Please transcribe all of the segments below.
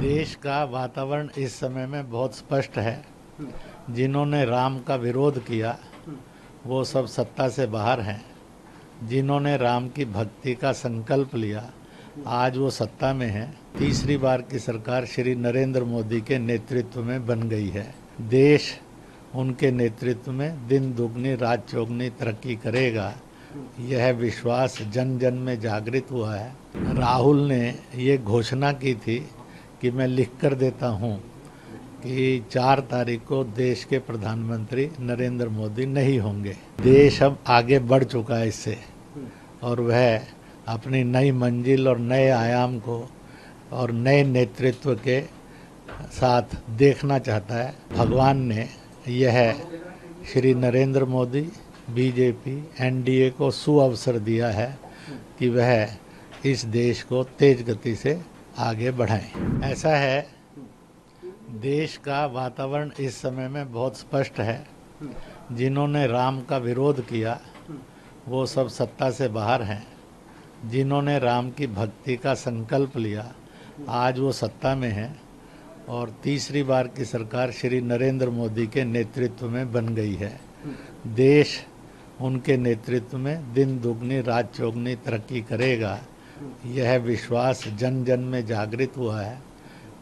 देश का वातावरण इस समय में बहुत स्पष्ट है। जिन्होंने राम का विरोध किया वो सब सत्ता से बाहर हैं। जिन्होंने राम की भक्ति का संकल्प लिया आज वो सत्ता में हैं। तीसरी बार की सरकार श्री नरेंद्र मोदी के नेतृत्व में बन गई है। देश उनके नेतृत्व में दिन दुगनी रात चौगनी तरक्की करेगा, यह विश्वास जन जन में जागृत हुआ है। राहुल ने ये घोषणा की थी कि मैं लिख कर देता हूँ कि 4 तारीख को देश के प्रधानमंत्री नरेंद्र मोदी नहीं होंगे। देश अब आगे बढ़ चुका है इससे, और वह अपनी नई मंजिल और नए आयाम को और नए नेतृत्व के साथ देखना चाहता है। भगवान ने यह श्री नरेंद्र मोदी, बीजेपी, एनडीए को सुअवसर दिया है कि वह इस देश को तेज गति से आगे बढ़ाएं। ऐसा है, देश का वातावरण इस समय में बहुत स्पष्ट है। जिन्होंने राम का विरोध किया वो सब सत्ता से बाहर हैं। जिन्होंने राम की भक्ति का संकल्प लिया आज वो सत्ता में हैं, और तीसरी बार की सरकार श्री नरेंद्र मोदी के नेतृत्व में बन गई है। देश उनके नेतृत्व में दिन दुगनी रात चौगनी तरक्की करेगा, यह विश्वास जन जन में जागृत हुआ है,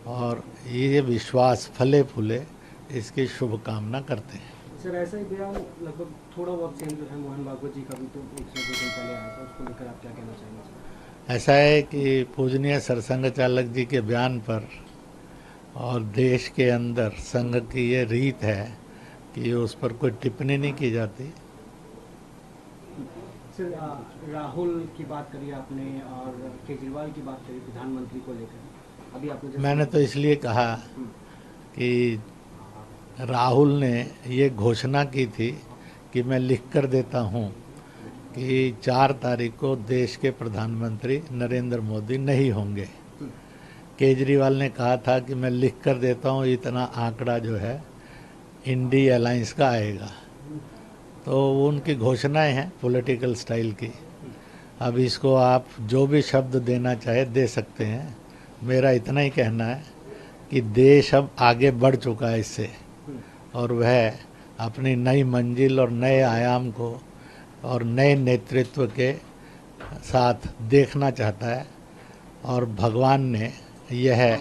और ये विश्वास फले फूले इसकी शुभकामना करते हैं। सर, ऐसा ही बयान लगभग थोड़ा बहुत सेम जो है मोहन भागवत जी का भी तो 1-2 दिन पहले आया था, उसको लेकर आप क्या कहना चाहेंगे? ऐसा है कि पूजनीय सरसंघ चालक जी के बयान पर और देश के अंदर संघ की ये रीत है कि उस पर कोई टिप्पणी नहीं की जाती। सर, राहुल की बात करी आपने और केजरीवाल की बात करी प्रधानमंत्री को लेकर। अभी आपने मैंने तो इसलिए कहा कि राहुल ने ये घोषणा की थी कि मैं लिख कर देता हूँ कि 4 तारीख को देश के प्रधानमंत्री नरेंद्र मोदी नहीं होंगे। केजरीवाल ने कहा था कि मैं लिख कर देता हूँ इतना आंकड़ा जो है इंडी अलायंस का आएगा। तो वो उनकी घोषणाएं हैं पॉलिटिकल स्टाइल की। अब इसको आप जो भी शब्द देना चाहे दे सकते हैं। मेरा इतना ही कहना है कि देश अब आगे बढ़ चुका है इससे, और वह अपनी नई मंजिल और नए आयाम को और नए नेतृत्व के साथ देखना चाहता है। और भगवान ने यह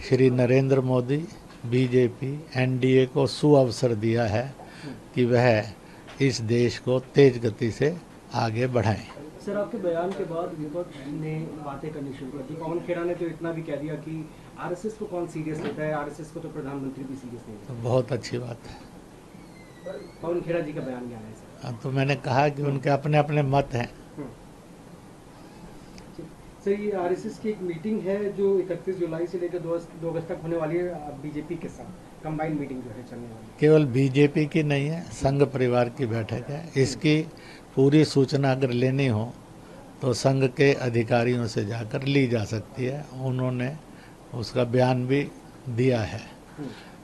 श्री नरेंद्र मोदी, बीजेपी, एनडीए को सुअवसर दिया है कि वह इस देश को तेज गति से आगे बढ़ाएं। सर, आपके बयान के बाद विपक्ष ने बातें करनी शुरू कर दी। पवन खेड़ा ने तो इतना भी कह दिया कि आरएसएस को कौन सीरियस लेता है, आरएसएस को तो प्रधानमंत्री भी सीरियस नहीं लेता। तो बहुत अच्छी बात है। पवन खेड़ा जी का बयान क्या है सर? तो मैंने कहा कि उनके अपने अपने मत हैं। सर, ये आरएसएस की एक मीटिंग है जो 31 जुलाई से लेकर 2 अगस्त तक होने वाली है बीजेपी के साथ, कंबाइंड मीटिंग जो है चलने वाली। केवल बीजेपी की नहीं है, संघ परिवार की बैठक है। इसकी पूरी सूचना अगर लेनी हो तो संघ के अधिकारियों से जाकर ली जा सकती है। उन्होंने उसका बयान भी दिया है,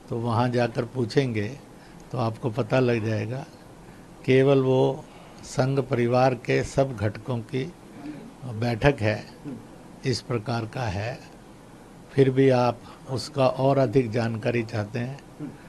तो वहाँ जाकर पूछेंगे तो आपको पता लग जाएगा। केवल वो संघ परिवार के सब घटकों की बैठक है, इस प्रकार का है। फिर भी आप उसका और अधिक जानकारी चाहते हैं